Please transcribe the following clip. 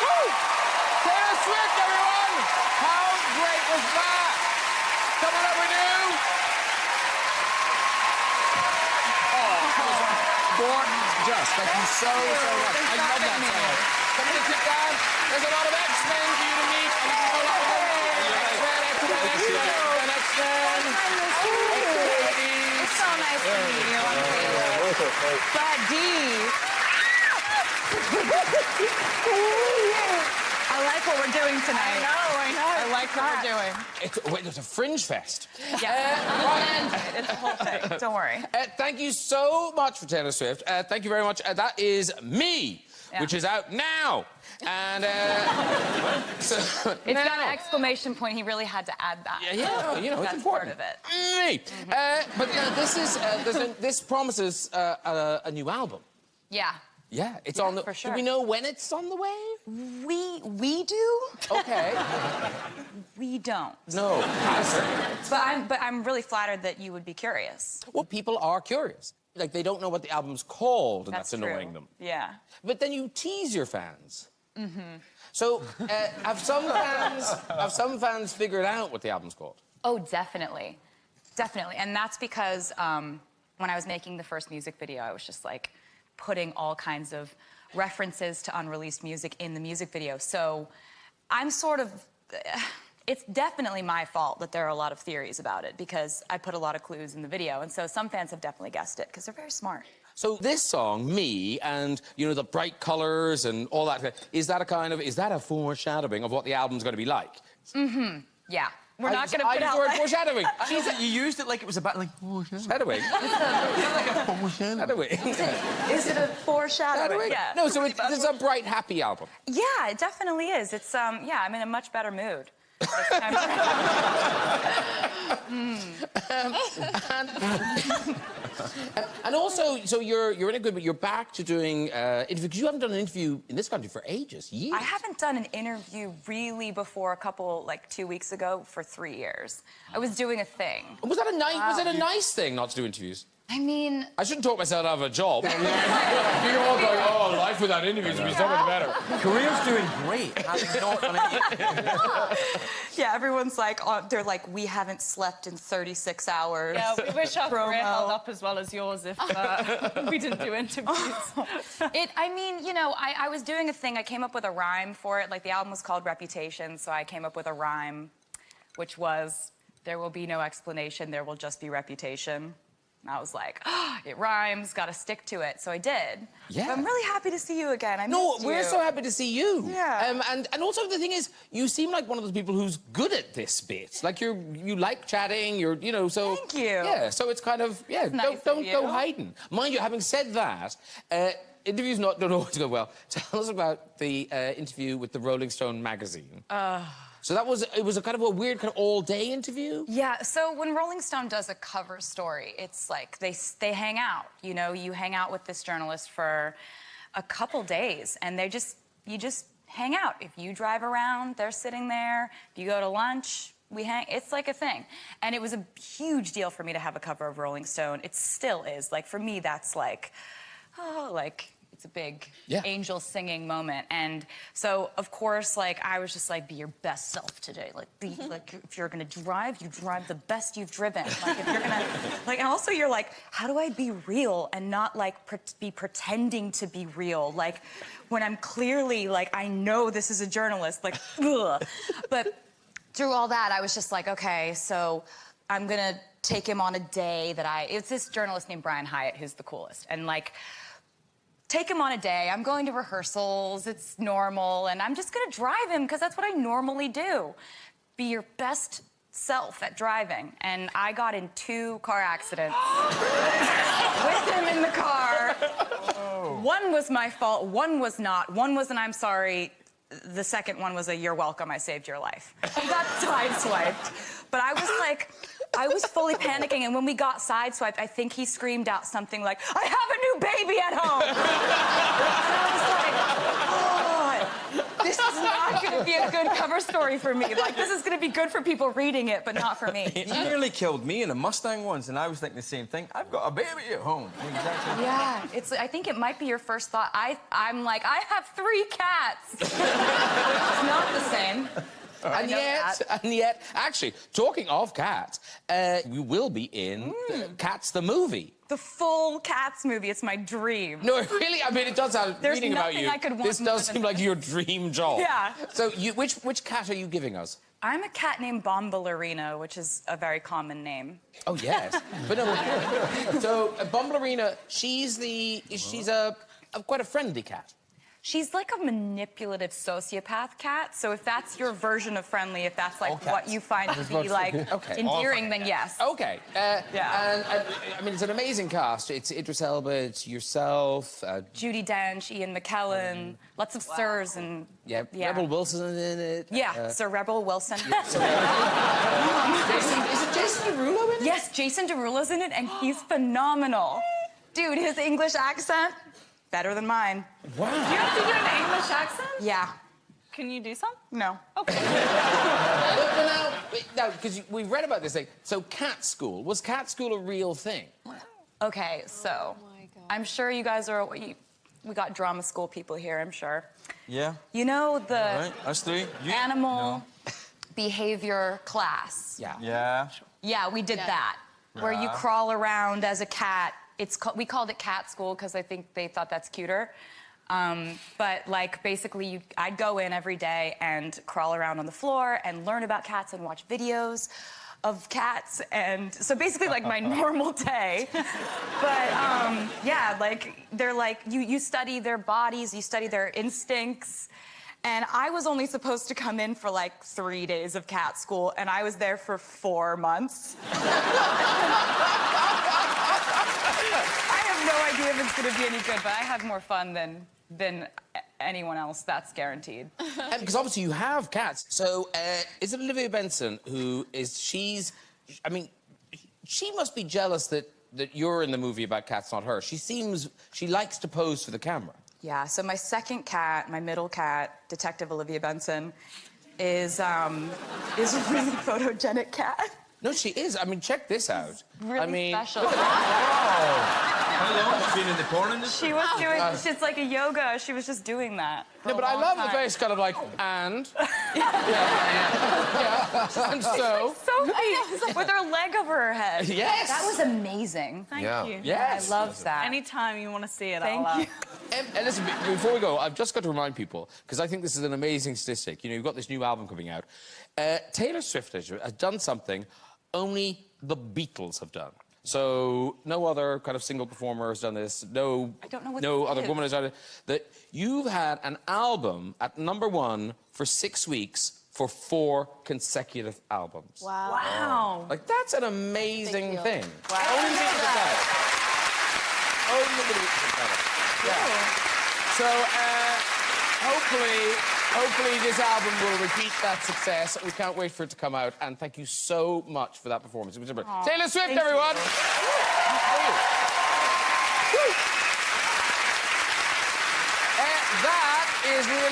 Woo! Taylor Swift, everyone! How great was that? Coming up with you. Oh, gorgeous. Thank you so much. I love that song. Coming to sit down, there's a lot of X-Men for you to meet. And you can know a lot of them. X-Men. It's so nice to meet you. Buddy. I like what we're doing tonight. I know. I like what we're doing. Wait, there's a fringe fest. Yeah, it's the whole thing. Don't worry. Thank you so much for Taylor Swift. Thank you very much. That is Me, which is out now. And so it's got an exclamation point. He really had to add that. Yeah, you know, it's important. Part of it. Me. But this is this promises a new album. Yeah. Yeah, it's on the. For sure. Do we know when it's on the way? We do. Okay. We don't. No. But I'm really flattered that you would be curious. Well, people are curious. Like, they don't know what the album's called, and that's annoying them. Yeah. But then you tease your fans. Mm-hmm. So, have some fans figured out what the album's called? Oh, definitely. Definitely. And that's because when I was making the first music video, I was just like putting all kinds of references to unreleased music in the music video. So I'm sort of... It's definitely my fault that there are a lot of theories about it because I put a lot of clues in the video. And so some fans have definitely guessed it because they're very smart. So this song, Me, and, you know, the bright colours and all that, is that a foreshadowing of what the album's going to be like? Mm-hmm. Yeah. We're not going to put out... I foreshadowing. You used it like it was about, like, foreshadowing. Foreshadowing. Is it a foreshadowing? Yeah. No, so it's a bright, happy album. Yeah, it definitely is. It's, yeah, I'm in a much better mood. And also, so you're in a good, but you're back to doing interviews, because you haven't done an interview in this country for ages, years. I haven't done an interview really before like 2 weeks ago for 3 years. I was doing a thing. Was that a nice? Was it a nice thing not to do interviews? I mean... I shouldn't talk myself out of a job. You're all going, oh, life without interviews would be so much better. Korea's doing great. Yeah, everyone's like, they're like, we haven't slept in 36 hours. Yeah, we wish our career held up as well as yours if we didn't do interviews. I mean, you know, I was doing a thing. I came up with a rhyme for it. Like, the album was called Reputation, so I came up with a rhyme, which was, there will be no explanation, there will just be reputation. And I was like, oh, it rhymes, gotta stick to it. So I did. Yeah. But I'm really happy to see you again. We're so happy to see you. Yeah. And also the thing is, you seem like one of those people who's good at this bit. Like you like chatting, you know, so... Thank you. Yeah, so it's kind of, yeah, nice don't go hiding. Mind you, having said that, interviews don't always go well. Tell us about the interview with the Rolling Stone magazine. So it was a kind of a weird kind of all-day interview? Yeah, so when Rolling Stone does a cover story, it's like they hang out, you know? You hang out with this journalist for a couple days, and you just hang out. If you drive around, they're sitting there. If you go to lunch, we hang. It's like a thing. And it was a huge deal for me to have a cover of Rolling Stone. It still is. Like, for me, that's like, oh, like... It's a big angel singing moment. And so, of course, like, I was just like, be your best self today. Like, like, if you're gonna drive, you drive the best you've driven. Like, if you're gonna, like, and also you're like, how do I be real and not, like, be pretending to be real? Like, when I'm clearly, like, I know this is a journalist, like, ugh. But through all that, I was just like, okay, so I'm gonna take him on a day that it's this journalist named Brian Hyatt who's the coolest. And, like, take him on a day. I'm going to rehearsals. It's normal. And I'm just going to drive him because that's what I normally do. Be your best self at driving. And I got in 2 car accidents with him in the car. Oh. One was my fault. One was not. One was an I'm sorry. The second one was a you're welcome. I saved your life. I got sideswiped. But I was like... I was fully panicking, and when we got sideswiped, I think he screamed out something like, I have a new baby at home! And I was like, oh, this is not not going to be a good cover story for me. Like, this is going to be good for people reading it, but not for me. He nearly killed me in a Mustang once, and I was thinking the same thing. I've got a baby at home. Exactly. Yeah, I think it might be your first thought. I'm like, I have 3 cats. It's not the same. And yet, actually, talking of cats, we will be in Cats the movie. The full Cats movie, it's my dream. No, really, I mean, it does sound, There's reading about nothing you, I could want this more does than seem like this. your dream job. Yeah. So, which cat are you giving us? I'm a cat named Bombalurina, which is a very common name. Oh, yes. But no, so, Bombalurina, she's quite a friendly cat. She's like a manipulative sociopath cat, so if that's your version of friendly, if that's like what you find to be like endearing, then yes. Okay. Yeah. And I mean, it's an amazing cast. It's Idris Elba, it's yourself. Judi Dench, Ian McKellen, lots of sirs and... Yeah, Rebel Wilson in it. Yeah, Sir Rebel Wilson. Is it Jason Derulo in it? Yes, Jason Derulo's in it, and he's phenomenal. Dude, his English accent, better than mine. Wow. Do you have to do an English accent? Yeah. Can you do some? No. Okay. Now, because we've read about this thing. So, cat school. Was cat school a real thing? Okay, so I'm sure you guys are... We got drama school people here, I'm sure. Yeah. You know the Right, us 3. You? animal behavior class? Yeah. Yeah. Yeah, we did that. Where you crawl around as a cat. We called it cat school because I think they thought that's cuter. But like basically I'd go in every day and crawl around on the floor and learn about cats and watch videos of cats, and so basically like my normal day. But yeah, like they're like you study their bodies, you study their instincts. And I was only supposed to come in for like 3 days of cat school, and I was there for 4 months. I have no idea if it's gonna be any good, but I have more fun than anyone else, that's guaranteed. Because obviously you have cats. So, is it Olivia Benson I mean, she must be jealous that you're in the movie about cats, not her. She likes to pose for the camera. Yeah, so my second cat, my middle cat, Detective Olivia Benson, is a really photogenic cat. No, she is. I mean, check this out. Really I mean, special. How long has she been in the porn industry? She was doing, it's like a yoga, she was just doing that. No, but I love the face kind of like, and. Yeah. And so. Sophie, with her leg over her head. Yes. That was amazing. Thank you. Yes. I loved that. Anytime you want to see it, Thank I'll... you. And listen, before we go, I've just got to remind people, because I think this is an amazing statistic. You know, you've got this new album coming out. Taylor Swift has done something only the Beatles have done. So no other kind of single performer has done this. No, I don't know what no this other is. woman has done it. That you've had an album at #1 for 6 weeks for 4 consecutive albums. Wow. Wow. Like, that's an amazing deal. thing. Wow. Only the Beatles have done it. Only the Beatles have done it. Yeah. So, hopefully this album will repeat that success. We can't wait for it to come out. And thank you so much for that performance. It was super. Taylor Swift, everyone! That is really